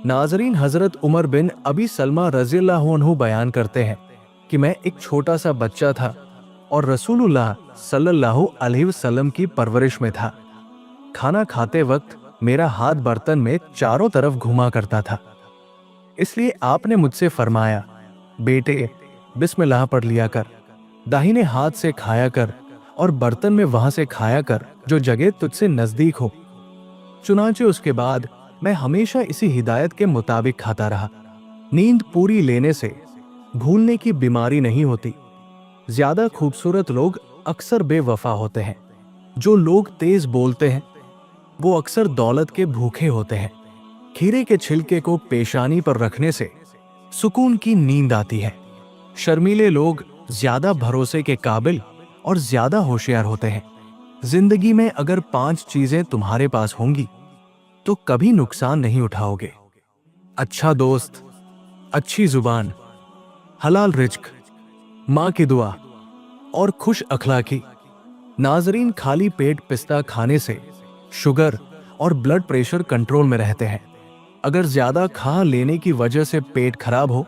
नाजरीन, हजरत उमर बिन अबी सलमा रज़ियल्लाहु अन्हु बयान करते हैं कि मैं एक छोटा सा बच्चा था और रसूलुल्लाह सल्लल्लाहु अलैहि वसल्लम की परवरिश में था। खाना खाते वक्त मेरा हाथ बर्तन में चारों तरफ घुमा करता था, इसलिए आपने मुझसे फरमाया, बेटे बिस्मिल्लाह पढ़ लिया कर, दाहिने हाथ से खाया कर और बर्तन में वहां से खाया कर जो जगह तुझसे नजदीक हो। चुनांचे उसके बाद मैं हमेशा इसी हिदायत के मुताबिक खाता रहा। नींद पूरी लेने से भूलने की बीमारी नहीं होती। ज्यादा खूबसूरत लोग अक्सर बेवफा होते हैं। जो लोग तेज बोलते हैं वो अक्सर दौलत के भूखे होते हैं। खीरे के छिलके को पेशानी पर रखने से सुकून की नींद आती है। शर्मीले लोग ज्यादा भरोसे के काबिल और ज्यादा होशियार होते हैं। जिंदगी में अगर 5 चीजें तुम्हारे पास होंगी तो कभी नुकसान नहीं उठाओगे। अच्छा दोस्त, अच्छी जुबान, हलाल रिज्क, माँ की दुआ और खुश अखलाकी। नाजरीन, खाली पेट पिस्ता खाने से शुगर और ब्लड प्रेशर कंट्रोल में रहते हैं। अगर ज्यादा खा लेने की वजह से पेट खराब हो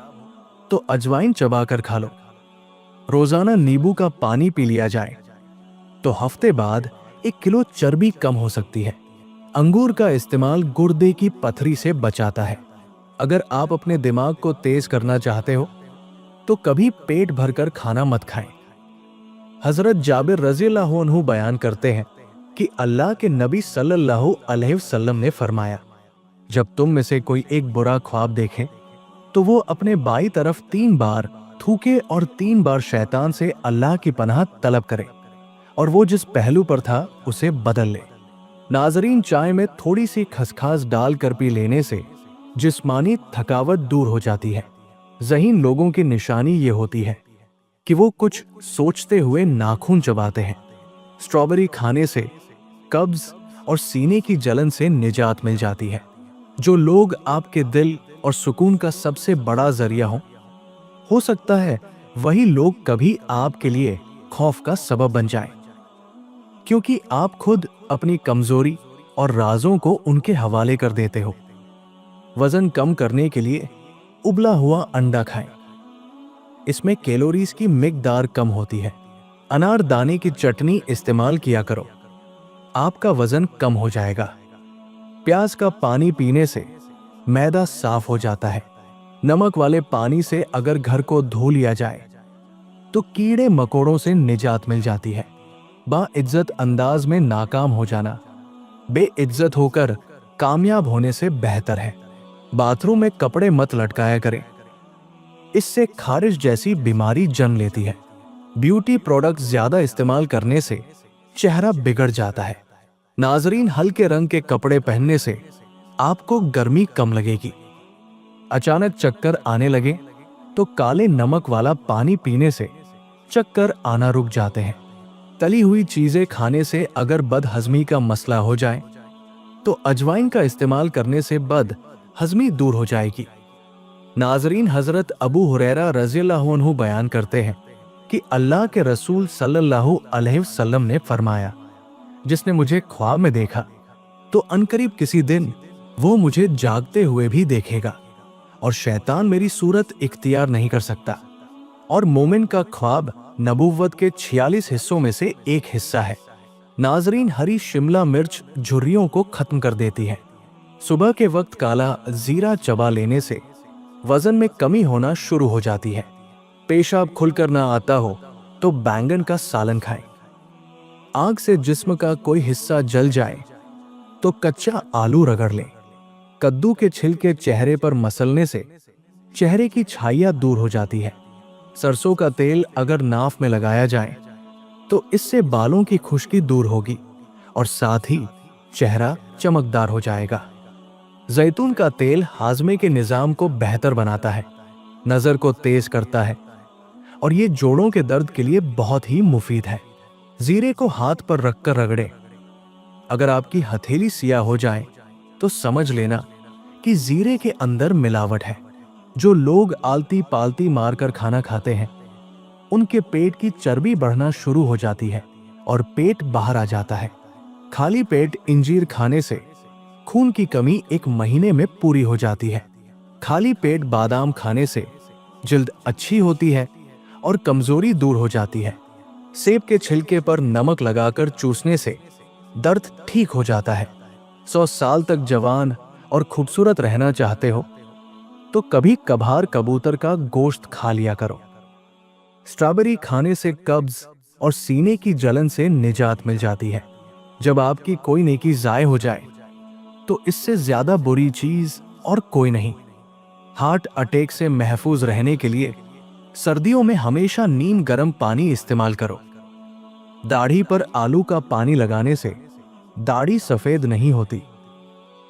तो अजवाइन चबाकर खा लो। रोजाना नींबू का पानी पी लिया जाए तो हफ्ते बाद 1 किलो चर्बी कम हो सकती है। अंगूर का इस्तेमाल गुर्दे की पथरी से बचाता है। अगर आप अपने दिमाग को तेज करना चाहते हो तो कभी पेट भरकर खाना मत खाएं। हजरत जाबिर रज़ियल्लाहु अन्हु बयान करते हैं कि अल्लाह के नबी सल्लल्लाहु अलैहि वसल्लम ने फरमाया, जब तुम में से कोई एक बुरा ख्वाब देखे तो वो अपने बाई तरफ 3 बार थूके और 3 बार शैतान से अल्लाह की पनाह तलब करे और वो जिस पहलू पर था उसे बदल ले। नाजरीन, चाय में थोड़ी सी खसखस डाल कर पी लेने से जिस्मानी थकावट दूर हो जाती है। ज़हीन लोगों की निशानी ये होती है कि वो कुछ सोचते हुए नाखून चबाते हैं। स्ट्रॉबेरी खाने से कब्ज और सीने की जलन से निजात मिल जाती है। जो लोग आपके दिल और सुकून का सबसे बड़ा जरिया हो सकता है वही लोग कभी आपके लिए खौफ का सबब बन जाएं, क्योंकि आप खुद अपनी कमजोरी और राजों को उनके हवाले कर देते हो। वजन कम करने के लिए उबला हुआ अंडा खाएं, इसमें कैलोरीज की मिकदार कम होती है। अनार दाने की चटनी इस्तेमाल किया करो, आपका वजन कम हो जाएगा। प्याज का पानी पीने से मैदा साफ हो जाता है। नमक वाले पानी से अगर घर को धो लिया जाए तो कीड़े मकोड़ों से निजात मिल जाती है। बाइज्जत अंदाज में नाकाम हो जाना बेइज्जत होकर कामयाब होने से बेहतर है। बाथरूम में कपड़े मत लटकाया करें, इससे खारिज जैसी बीमारी जन्म लेती है। ब्यूटी प्रोडक्ट ज्यादा इस्तेमाल करने से चेहरा बिगड़ जाता है। नाजरीन, हल्के रंग के कपड़े पहनने से आपको गर्मी कम लगेगी। अचानक चक्कर आने लगे तो काले नमक वाला पानी पीने से चक्कर आना रुक जाते हैं। तली हुई चीजें खाने से अगर बदहजमी का मसला हो जाए तो अजवाइन का इस्तेमाल करने से बदहजमी दूर हो जाएगी। नाजरीन, हजरत अबू हुरैरा रज़ियल्लाहु अन्हु बयान करते हैं कि अल्लाह के रसूल सल्लल्लाहु अलैहि वसल्लम ने फरमाया, जिसने मुझे ख्वाब में देखा तो अनकरीब किसी दिन वो मुझे जागते हुए भी देखेगा और शैतान मेरी सूरत इख्तियार नहीं कर सकता। और मोमिन का ख्वाब नबूवत के 46 हिस्सों में से एक हिस्सा है। नाजरीन, हरी शिमला मिर्च झुर्रियों को खत्म कर देती है। सुबह के वक्त काला जीरा चबा लेने से वजन में कमी होना शुरू हो जाती है। पेशाब खुलकर ना आता हो तो बैंगन का सालन खाएं। आग से जिस्म का कोई हिस्सा जल जाए तो कच्चा आलू रगड़ लें। कद्दू के छिलके चेहरे पर मसलने से चेहरे की छाइयां दूर हो जाती है। सरसों का तेल अगर नाफ में लगाया जाए तो इससे बालों की खुश्की दूर होगी और साथ ही चेहरा चमकदार हो जाएगा। जैतून का तेल हाजमे के निजाम को बेहतर बनाता है, नजर को तेज करता है और ये जोड़ों के दर्द के लिए बहुत ही मुफीद है। जीरे को हाथ पर रखकर रगड़े। अगर आपकी हथेली सियाह हो जाए तो समझ लेना कि जीरे के अंदर मिलावट है। जो लोग आलती पालती मारकर खाना खाते हैं उनके पेट की चर्बी बढ़ना शुरू हो जाती है और पेट बाहर आ जाता है। खाली पेट इंजीर खाने से खून की कमी 1 महीने में पूरी हो जाती है। खाली पेट बादाम खाने से जल्द अच्छी होती है और कमजोरी दूर हो जाती है। सेब के छिलके पर नमक लगाकर चूसने से दर्द ठीक हो जाता है। 100 साल तक जवान और खूबसूरत रहना चाहते हो तो कभी कभार कबूतर का गोश्त खा लिया करो। स्ट्रॉबेरी खाने से कब्ज और सीने की जलन से निजात मिल जाती है। जब आपकी कोई नेकी जाय हो जाए तो इससे ज्यादा बुरी चीज और कोई नहीं। हार्ट अटैक से महफूज रहने के लिए सर्दियों में हमेशा नीम गर्म पानी इस्तेमाल करो। दाढ़ी पर आलू का पानी लगाने से दाढ़ी सफेद नहीं होती।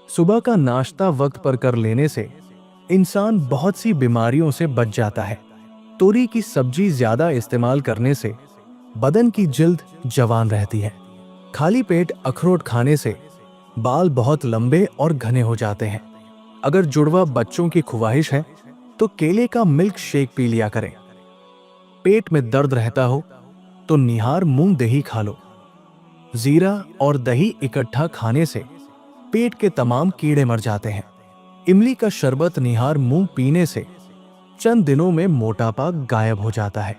सुबह का नाश्ता वक्त पर कर लेने से इंसान बहुत सी बीमारियों से बच जाता है। तोरी की सब्जी ज्यादा इस्तेमाल करने से बदन की जिल्द जवान रहती है। खाली पेट अखरोट खाने से बाल बहुत लंबे और घने हो जाते हैं। अगर जुड़वा बच्चों की ख्वाहिश है तो केले का मिल्क शेक पी लिया करें। पेट में दर्द रहता हो तो निहार मूंग दही खा लो। जीरा और दही इकट्ठा खाने से पेट के तमाम कीड़े मर जाते हैं। इमली का शरबत निहार मूंग पीने से चंद दिनों में मोटापा गायब हो जाता है।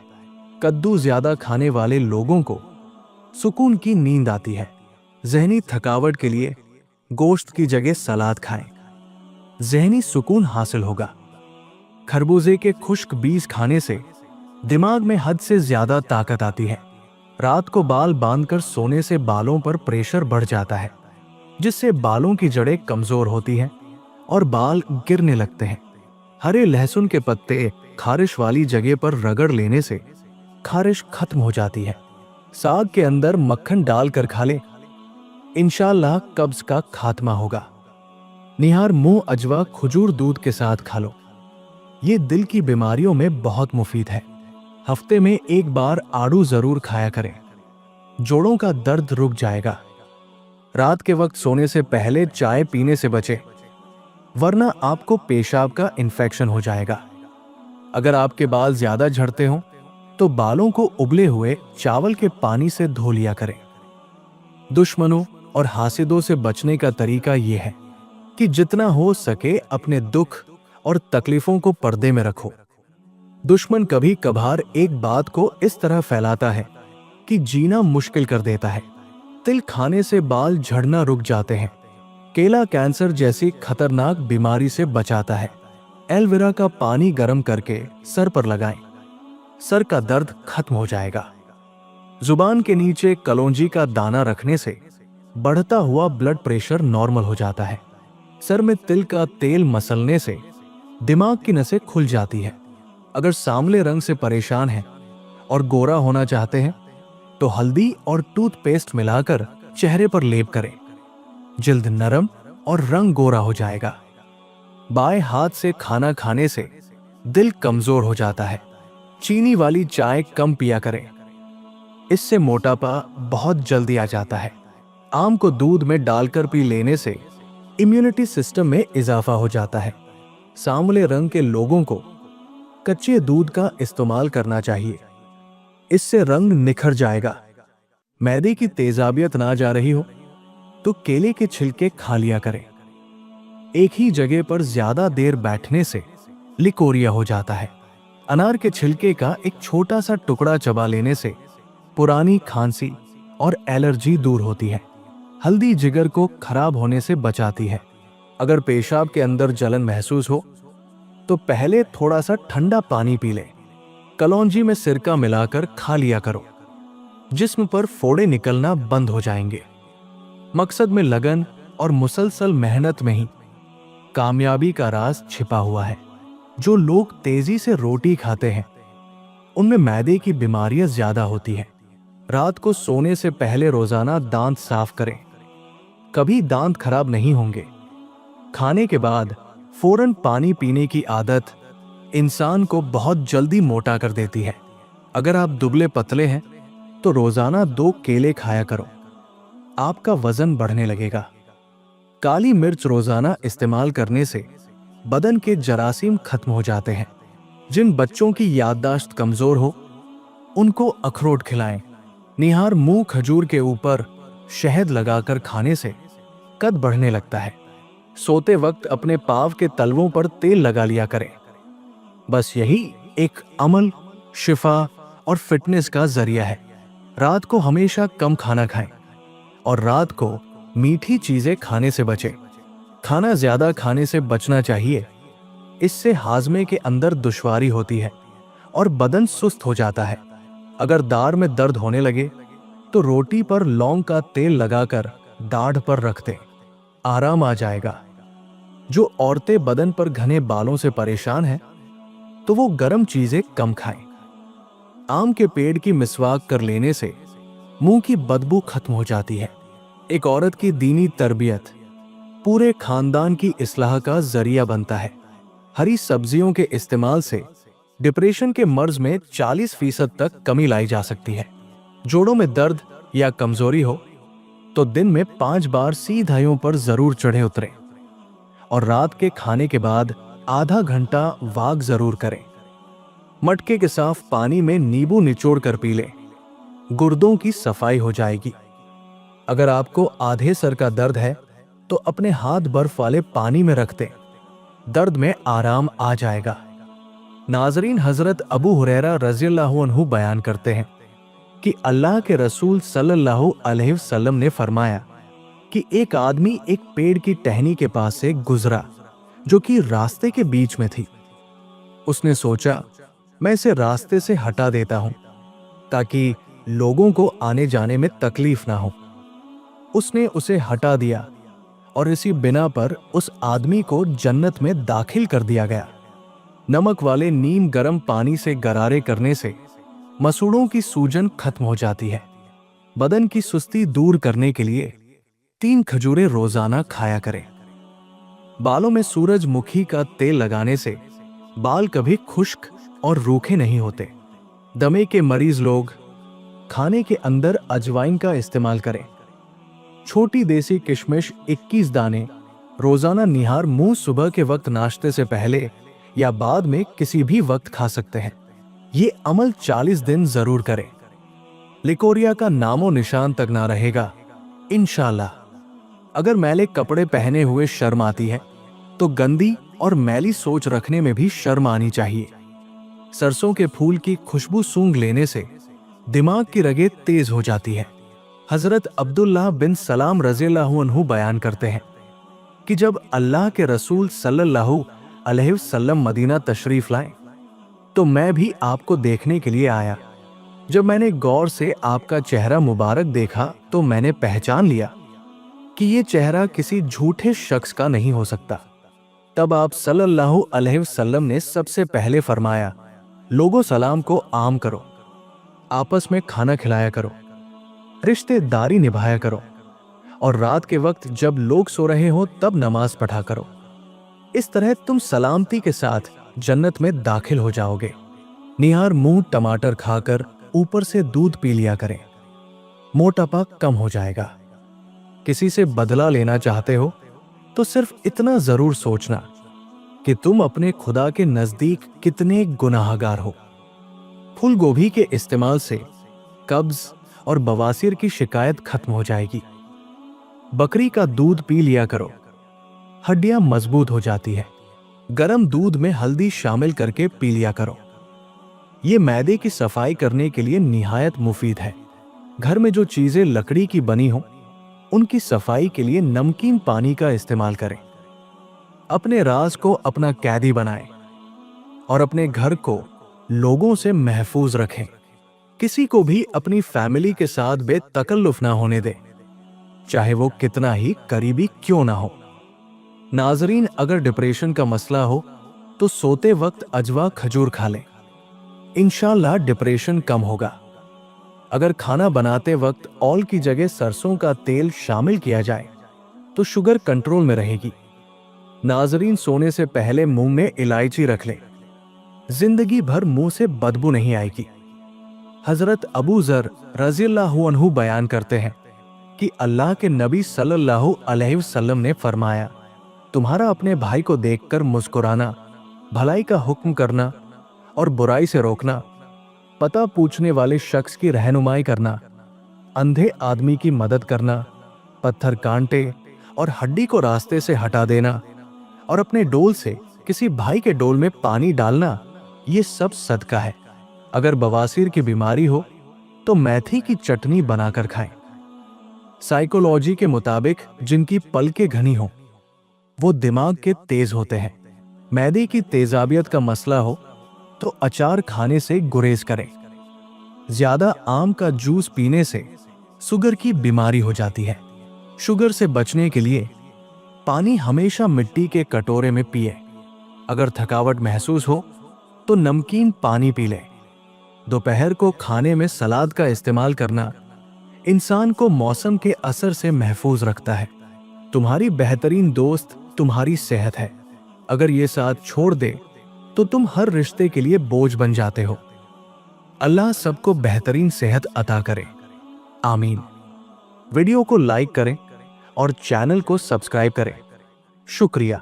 कद्दू ज्यादा खाने वाले लोगों को सुकून की नींद आती है। जहनी थकावट के लिए गोश्त की जगह सलाद खाएं, जहनी सुकून हासिल होगा। खरबूजे के खुश्क बीज खाने से दिमाग में हद से ज्यादा ताकत आती है। रात को बाल बांधकर सोने से बालों पर प्रेशर बढ़ जाता है, जिससे बालों की जड़ें कमजोर होती हैं और बाल गिरने लगते हैं। हरे लहसुन के पत्ते खारिश वाली जगह पर रगड़ लेने से खारिश खत्म हो जाती है। साग के अंदर मक्खन डालकर खा ले, इंशाअल्लाह कब्ज का खात्मा होगा। निहार मुंह अजवा खजूर दूध के साथ खा लो। ये दिल की बीमारियों में बहुत मुफीद है। हफ्ते में 1 बार आड़ू जरूर खाया करें, जोड़ों का दर्द रुक जाएगा। रात के वक्त सोने से पहले चाय पीने से बचे, वरना आपको पेशाब का इन्फेक्शन हो जाएगा। अगर आपके बाल ज्यादा झड़ते हों तो बालों को उबले हुए चावल के पानी से धो लिया करें। दुश्मनों और हासिदों से बचने का तरीका यह है कि जितना हो सके अपने दुख और तकलीफों को पर्दे में रखो। दुश्मन कभी कभार एक बात को इस तरह फैलाता है कि जीना मुश्किल कर देता है। तिल खाने से बाल झड़ना रुक जाते हैं। केला कैंसर जैसी खतरनाक बीमारी से बचाता है। एलोवेरा का पानी गर्म करके सर पर लगाएं, सर का दर्द खत्म हो जाएगा। जुबान के नीचे कलौंजी का दाना रखने से बढ़ता हुआ ब्लड प्रेशर नॉर्मल हो जाता है। सर में तिल का तेल मसलने से दिमाग की नसें खुल जाती है। अगर सांवले रंग से परेशान हैं और गोरा होना चाहते हैं तो हल्दी और टूथपेस्ट मिलाकर चेहरे पर लेप करें, जल्द नरम और रंग गोरा हो जाएगा। बाएं हाथ से खाना खाने से दिल कमजोर हो जाता है। चीनी वाली चाय कम पिया करें, इससे मोटापा बहुत जल्दी आ जाता है। आम को दूध में डालकर पी लेने से इम्यूनिटी सिस्टम में इजाफा हो जाता है। सांवले रंग के लोगों को कच्चे दूध का इस्तेमाल करना चाहिए, इससे रंग निखर जाएगा। मैदे की तेजाबियत ना जा रही हो तो केले के छिलके खा लिया करें। एक ही जगह पर ज्यादा देर बैठने से लिकोरिया हो जाता है। अनार के छिलके का एक छोटा सा टुकड़ा चबा लेने से पुरानी खांसी और एलर्जी दूर होती है। हल्दी जिगर को खराब होने से बचाती है। अगर पेशाब के अंदर जलन महसूस हो तो पहले थोड़ा सा ठंडा पानी पी ले। कलौंजी में सिरका मिलाकर खा लिया करो, जिस्म पर फोड़े निकलना बंद हो जाएंगे। मकसद में लगन और मुसलसल मेहनत में ही कामयाबी का राज छिपा हुआ है। जो लोग तेजी से रोटी खाते हैं उनमें मैदे की बीमारियां ज्यादा होती हैं। रात को सोने से पहले रोजाना दांत साफ करें, कभी दांत खराब नहीं होंगे। खाने के बाद फौरन पानी पीने की आदत इंसान को बहुत जल्दी मोटा कर देती है। अगर आप दुबले पतले हैं तो रोजाना 2 केले खाया करो, आपका वजन बढ़ने लगेगा। काली मिर्च रोजाना इस्तेमाल करने से बदन के जरासीम खत्म हो जाते हैं। जिन बच्चों की याददाश्त कमजोर हो उनको अखरोट खिलाएं। निहार मुंह खजूर के ऊपर शहद लगाकर खाने से कद बढ़ने लगता है। सोते वक्त अपने पाँव के तलवों पर तेल लगा लिया करें। बस यही एक अमल, शिफा और फिटनेस का जरिया है। रात को हमेशा कम खाना खाएं और रात को मीठी चीजें खाने से बचें। खाना ज्यादा खाने से बचना चाहिए, इससे हाजमे के अंदर दुश्वारी होती है और बदन सुस्त हो जाता है। अगर दाढ़ में दर्द होने लगे तो रोटी पर लौंग का तेल लगाकर दाढ़ पर रख दें, आराम आ जाएगा। जो औरतें बदन पर घने बालों से परेशान हैं तो वो गर्म चीजें कम खाएं। आम के पेड़ की मिसवाक कर लेने से मुंह की बदबू खत्म हो जाती है। एक औरत की दीनी तरबियत पूरे खानदान की इस्लाह का जरिया बनता है। हरी सब्जियों के इस्तेमाल से डिप्रेशन के मर्ज में 40% तक कमी लाई जा सकती है। जोड़ों में दर्द या कमजोरी हो तो दिन में 5 बार सीधाइयों पर जरूर चढ़े उतरें और रात के खाने के बाद आधा घंटा वॉक जरूर करें। मटके के साफ पानी में नींबू निचोड़ कर पी लें, गुर्दों की सफाई हो जाएगी। अगर आपको आधे सर का दर्द है तो अपने हाथ बर्फ वाले पानी में रख दें, दर्द में आराम आ जाएगा। नाजरीन, हजरत अबू हुरैरा रज़ियल्लाहु अन्हु बयान करते हैं कि अल्लाह के रसूल सल्लल्लाहु अलैहि वसल्लम ने फरमाया कि एक आदमी एक पेड़ की टहनी के पास से गुजरा जो कि रास्ते के बीच में थी। उसने सोचा, मैं इसे रास्ते से हटा देता हूं ताकि लोगों को आने जाने में तकलीफ ना हो। उसने उसे हटा दिया और इसी बिना पर उस आदमी को जन्नत में दाखिल कर दिया गया। नमक वाले नीम गर्म पानी से गरारे करने से मसूड़ों की सूजन खत्म हो जाती है। बदन की सुस्ती दूर करने के लिए 3 खजूरें रोजाना खाया करें। बालों में सूरजमुखी का तेल लगाने से बाल कभी खुश्क और रूखे नहीं होते। दमे के मरीज लोग खाने के अंदर अजवाइन का इस्तेमाल करें। छोटी देसी किशमिश 21 दाने रोजाना निहार मुंह सुबह के वक्त नाश्ते से पहले या बाद में किसी भी वक्त खा सकते हैं। ये अमल 40 दिन जरूर करें। लिकोरिया का नामो निशान तक ना रहेगा इंशाल्लाह। अगर मैले कपड़े पहने हुए शर्म आती है तो गंदी और मैली सोच रखने में भी शर्म आनी चाहिए। सरसों के फूल की खुशबू सूंघ लेने से दिमाग की रगें तेज हो जाती है। हजरत अब्दुल्लाह बिन सलाम रज़ियल्लाहु अन्हु बयान करते हैं कि जब अल्लाह के रसूल सल्लल्लाहु अलैहि वसल्लम मदीना तशरीफ लाए तो मैं भी आपको देखने के लिए आया। जब मैंने गौर से आपका चेहरा मुबारक देखा तो मैंने पहचान लिया कि ये चेहरा किसी झूठे शख्स का नहीं हो सकता। तब आप सल्लल्लाहु अलैहि वसल्लम ने सबसे पहले फरमाया, लोगों सलाम को आम करो, आपस में खाना खिलाया करो, रिश्तेदारी निभाया करो और रात के वक्त जब लोग सो रहे हो तब नमाज पढ़ा करो। इस तरह तुम सलामती के साथ जन्नत में दाखिल हो जाओगे। निहार मुंह टमाटर खाकर ऊपर से दूध पी लिया करें, मोटापा कम हो जाएगा। किसी से बदला लेना चाहते हो तो सिर्फ इतना जरूर सोचना कि तुम अपने खुदा के नजदीक कितने गुनाहगार हो। फूल गोभी के इस्तेमाल से कब्ज और बवासीर की शिकायत खत्म हो जाएगी। बकरी का दूध पी लिया करो, हड्डियां मजबूत हो जाती है। गरम दूध में हल्दी शामिल करके पी लिया करो। ये मैदे की सफाई करने के लिए निहायत मुफीद है। घर में जो चीजें लकड़ी की बनी हो उनकी सफाई के लिए नमकीन पानी का इस्तेमाल करें। अपने राज को अपना कैदी बनाएं और अपने घर को लोगों से महफूज रखें। किसी को भी अपनी फैमिली के साथ बेतकल्लुफ ना होने दें, चाहे वो कितना ही करीबी क्यों ना हो। नाजरीन, अगर डिप्रेशन का मसला हो तो सोते वक्त अजवा खजूर खा लें, इंशाल्लाह डिप्रेशन कम होगा। अगर खाना बनाते वक्त ऑयल की जगह सरसों का तेल शामिल किया जाए तो शुगर कंट्रोल में रहेगी। नाजरीन, सोने से पहले मुंह में इलायची रख लें, जिंदगी भर मुंह से बदबू नहीं आएगी। हजरत अबू जर रज़ियल्लाहु अन्हु बयान करते हैं कि अल्लाह के नबी सल्लल्लाहु अलैहि वसल्लम ने फरमाया, तुम्हारा अपने भाई को देखकर मुस्कुराना, भलाई का हुक्म करना और बुराई से रोकना, पता पूछने वाले शख्स की रहनुमाई करना, अंधे आदमी की मदद करना, पत्थर कांटे और हड्डी को रास्ते से हटा देना और अपने डोल से किसी भाई के डोल में पानी डालना, ये सब सदका है। अगर बवासीर की बीमारी हो तो मेथी की चटनी बनाकर खाएं। साइकोलॉजी के मुताबिक जिनकी पलकें घनी हो वो दिमाग के तेज होते हैं। मैदे की तेजाबियत का मसला हो तो अचार खाने से गुरेज करें। ज्यादा आम का जूस पीने से शुगर की बीमारी हो जाती है। शुगर से बचने के लिए पानी हमेशा मिट्टी के कटोरे में पिए। अगर थकावट महसूस हो तो नमकीन पानी पी लें। दोपहर को खाने में सलाद का इस्तेमाल करना इंसान को मौसम के असर से महफूज रखता है। तुम्हारी बेहतरीन दोस्त तुम्हारी सेहत है। अगर ये साथ छोड़ दे तो तुम हर रिश्ते के लिए बोझ बन जाते हो। अल्लाह सबको बेहतरीन सेहत अता करे, आमीन। वीडियो को लाइक करें और चैनल को सब्सक्राइब करें। शुक्रिया।